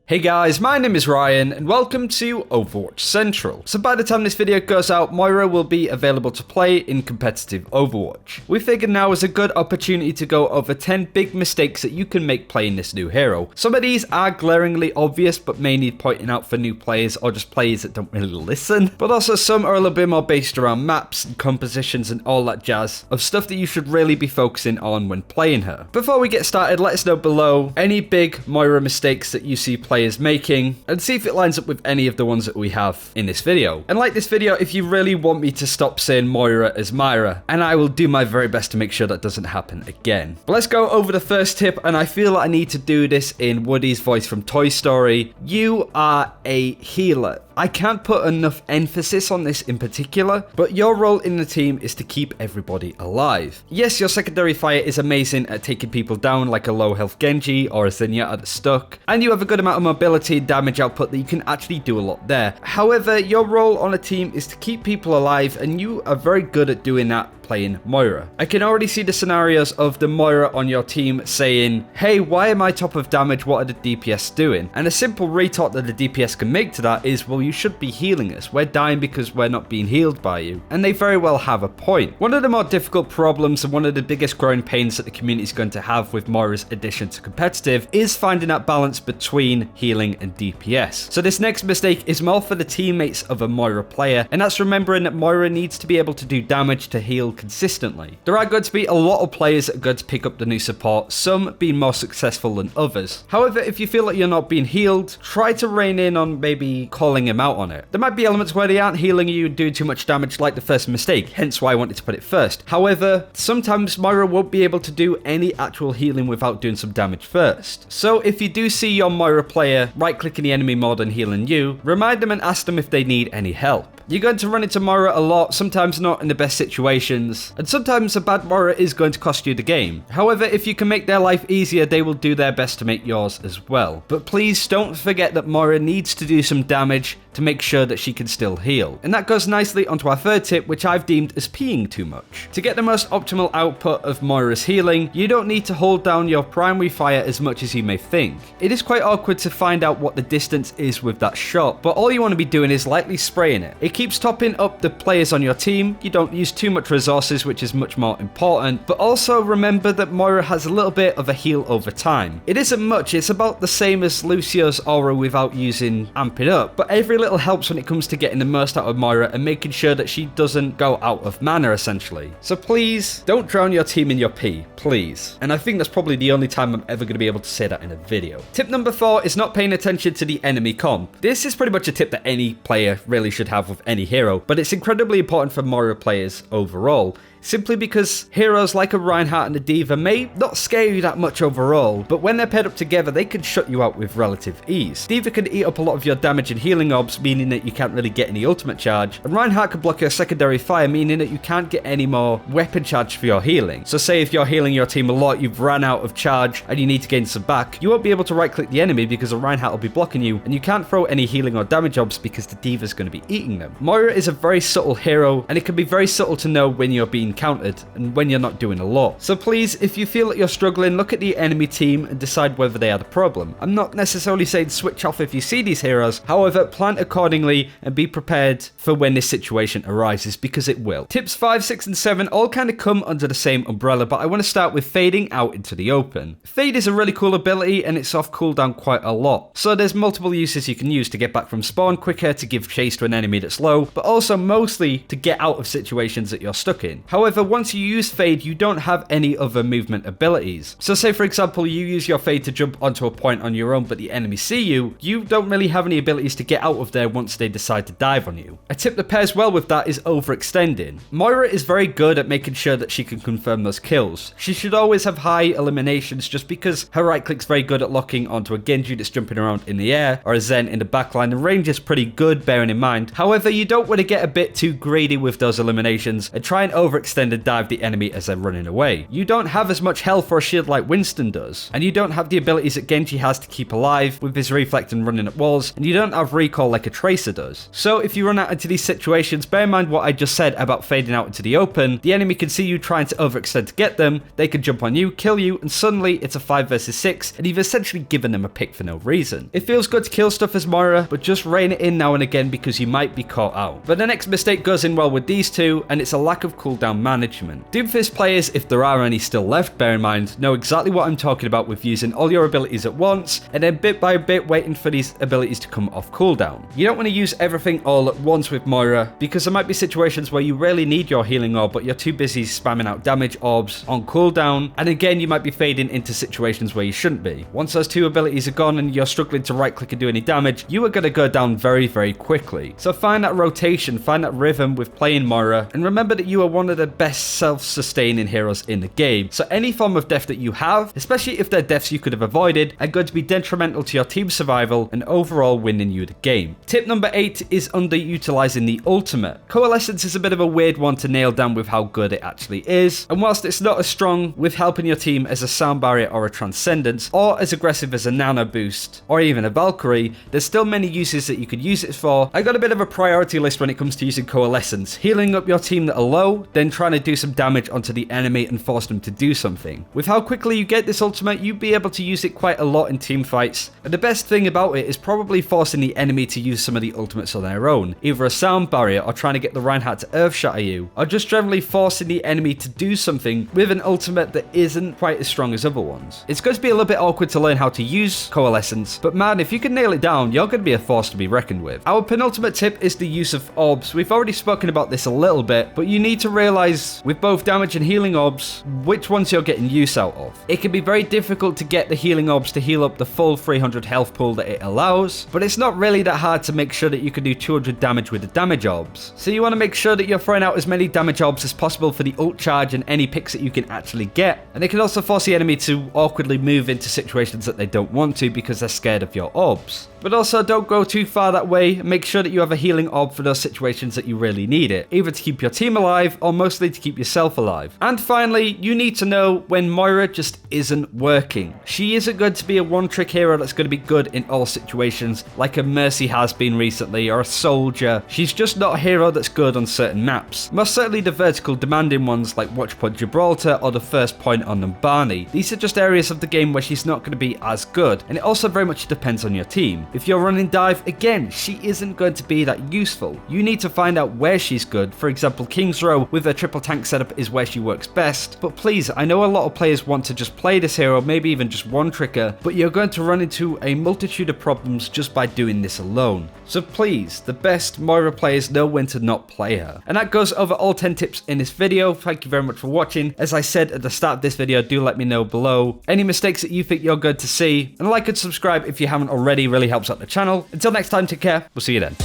Hey guys, my name is Ryan and welcome to Overwatch Central. So by the time this video goes out, Moira will be available to play in competitive Overwatch. We figured now is a good opportunity to go over 10 big mistakes that you can make playing this new hero. Some of these are glaringly obvious but may need pointing out for new players or just players that don't really listen. But also some are a little bit more based around maps and compositions and all that jazz of stuff that you should really be focusing on when playing her. Before we get started, let us know below any big Moira mistakes that you see players making and see if it lines up with any of the ones that we have in this video. And like this video if you really want me to stop saying Moira as Myra, and I will do my very best to make sure that doesn't happen again. But let's go over the first tip, and I feel like I need to do this in Woody's voice from Toy Story. You are a healer. I can't put enough emphasis on this in particular, but your role in the team is to keep everybody alive. Yes, your secondary fire is amazing at taking people down like a low health Genji or a Zenyatta that's stuck, and you have a good amount of mobility and damage output that you can actually do a lot there. However, your role on a team is to keep people alive, and you are very good at doing that playing Moira. I can already see the scenarios of the Moira on your team saying, hey, why am I top of damage? What are the DPS doing? And a simple retort that the DPS can make to that is, well, you should be healing us. We're dying because we're not being healed by you. And they very well have a point. One of the more difficult problems and one of the biggest growing pains that the community is going to have with Moira's addition to competitive is finding that balance between healing and DPS. So this next mistake is more for the teammates of a Moira player, and that's remembering that Moira needs to be able to do damage to heal consistently. There are going to be a lot of players that are going to pick up the new support, some being more successful than others. However, if you feel like you're not being healed, try to rein in on maybe calling him out on it. There might be elements where they aren't healing you and doing too much damage like the first mistake, hence why I wanted to put it first. However, sometimes Moira won't be able to do any actual healing without doing some damage first. So if you do see your Moira player right-clicking the enemy more than healing you, remind them and ask them if they need any help. You're going to run into Moira a lot, sometimes not in the best situations, and sometimes a bad Moira is going to cost you the game. However, if you can make their life easier, they will do their best to make yours as well. But please don't forget that Moira needs to do some damage to make sure that she can still heal. And that goes nicely onto our third tip, which I've deemed as peeing too much. To get the most optimal output of Moira's healing, you don't need to hold down your primary fire as much as you may think. It is quite awkward to find out what the distance is with that shot, but all you want to be doing is lightly spraying it. It keeps topping up the players on your team, you don't use too much resources, which is much more important, but also remember that Moira has a little bit of a heal over time. It isn't much, it's about the same as Lucio's aura without using amping up, but every little helps when it comes to getting the most out of Moira and making sure that she doesn't go out of mana essentially. So please, don't drown your team in your pee, please. And I think that's probably the only time I'm ever going to be able to say that in a video. Tip number 4 is not paying attention to the enemy comp. This is pretty much a tip that any player really should have with any hero, but it's incredibly important for Moira players overall. Simply because heroes like a Reinhardt and a D.Va may not scare you that much overall, but when they're paired up together, they can shut you out with relative ease. D.Va can eat up a lot of your damage and healing orbs, meaning that you can't really get any ultimate charge, and Reinhardt can block your secondary fire, meaning that you can't get any more weapon charge for your healing. So say if you're healing your team a lot, you've ran out of charge, and you need to gain some back, you won't be able to right-click the enemy because a Reinhardt will be blocking you, and you can't throw any healing or damage orbs because the D.Va's going to be eating them. Moira is a very subtle hero, and it can be very subtle to know when you're being countered and when you're not doing a lot. So please, if you feel that you're struggling, look at the enemy team and decide whether they are the problem. I'm not necessarily saying switch off if you see these heroes, however, plan accordingly and be prepared for when this situation arises, because it will. Tips 5, 6 and 7 all kind of come under the same umbrella, but I want to start with fading out into the open. Fade is a really cool ability and it's off cooldown quite a lot. So there's multiple uses you can use to get back from spawn quicker, to give chase to an enemy that's low, but also mostly to get out of situations that you're stuck in. However, once you use fade, you don't have any other movement abilities. So say for example, you use your fade to jump onto a point on your own, but the enemy see you, you don't really have any abilities to get out of there once they decide to dive on you. A tip that pairs well with that is overextending. Moira is very good at making sure that she can confirm those kills. She should always have high eliminations just because her right click's very good at locking onto a Genji that's jumping around in the air, or a Zen in the backline, and range is pretty good bearing in mind. However, you don't want to get a bit too greedy with those eliminations and try and overextend extended dive the enemy as they're running away. You don't have as much health or a shield like Winston does, and you don't have the abilities that Genji has to keep alive with his reflect and running at walls, and you don't have recall like a Tracer does. So if you run out into these situations, bear in mind what I just said about fading out into the open. The enemy can see you trying to overextend to get them, they can jump on you, kill you, and suddenly it's a 5 versus 6, and you've essentially given them a pick for no reason. It feels good to kill stuff as Moira, but just rein it in now and again because you might be caught out. But the next mistake goes in well with these two, and it's a lack of cooldown management. Doomfist players, if there are any still left, bear in mind, know exactly what I'm talking about with using all your abilities at once, and then bit by bit waiting for these abilities to come off cooldown. You don't want to use everything all at once with Moira, because there might be situations where you really need your healing orb, but you're too busy spamming out damage orbs on cooldown, and again you might be fading into situations where you shouldn't be. Once those two abilities are gone and you're struggling to right click and do any damage, you are going to go down very, very quickly. So find that rotation, find that rhythm with playing Moira, and remember that you are one of the best self-sustaining heroes in the game. So any form of death that you have, especially if they're deaths you could have avoided, are going to be detrimental to your team's survival and overall winning you the game. Tip number 8 is underutilizing the ultimate. Coalescence is a bit of a weird one to nail down with how good it actually is, and whilst it's not as strong with helping your team as a sound barrier or a transcendence, or as aggressive as a nano boost, or even a Valkyrie, there's still many uses that you could use it for. I got a bit of a priority list when it comes to using Coalescence, healing up your team that are low, then trying to do some damage onto the enemy and force them to do something. With how quickly you get this ultimate, you'll be able to use it quite a lot in team fights, and the best thing about it is probably forcing the enemy to use some of the ultimates on their own, either a sound barrier or trying to get the Reinhardt to earth shatter you, or just generally forcing the enemy to do something with an ultimate that isn't quite as strong as other ones. It's going to be a little bit awkward to learn how to use Coalescence, but man, if you can nail it down, you're going to be a force to be reckoned with. Our penultimate tip is the use of orbs. We've already spoken about this a little bit, but you need to realize with both damage and healing orbs, which ones you're getting use out of. It can be very difficult to get the healing orbs to heal up the full 300 health pool that it allows, but it's not really that hard to make sure that you can do 200 damage with the damage orbs. So you want to make sure that you're throwing out as many damage orbs as possible for the ult charge and any picks that you can actually get, and it can also force the enemy to awkwardly move into situations that they don't want to because they're scared of your orbs. But also don't go too far that way, make sure that you have a healing orb for those situations that you really need it, either to keep your team alive or mostly to keep yourself alive. And finally, you need to know when Moira just isn't working. She isn't going to be a one-trick hero that's going to be good in all situations like a Mercy has been recently or a Soldier. She's just not a hero that's good on certain maps. Most certainly the vertical demanding ones like Watchpoint Gibraltar or the first point on Numbani. These are just areas of the game where she's not going to be as good, and it also very much depends on your team. If you're running dive, again, she isn't going to be that useful. You need to find out where she's good. For example, King's Row with a triple tank setup is where she works best, but please, I know a lot of players want to just play this hero, maybe even just one trick her, but you're going to run into a multitude of problems just by doing this alone. So please, the best Moira players know when to not play her. And that goes over all 10 tips in this video. Thank you very much for watching. As I said at the start of this video, do let me know below any mistakes that you think you're going to see, and like and subscribe if you haven't already, really helps out the channel. Until next time, take care, we'll see you then.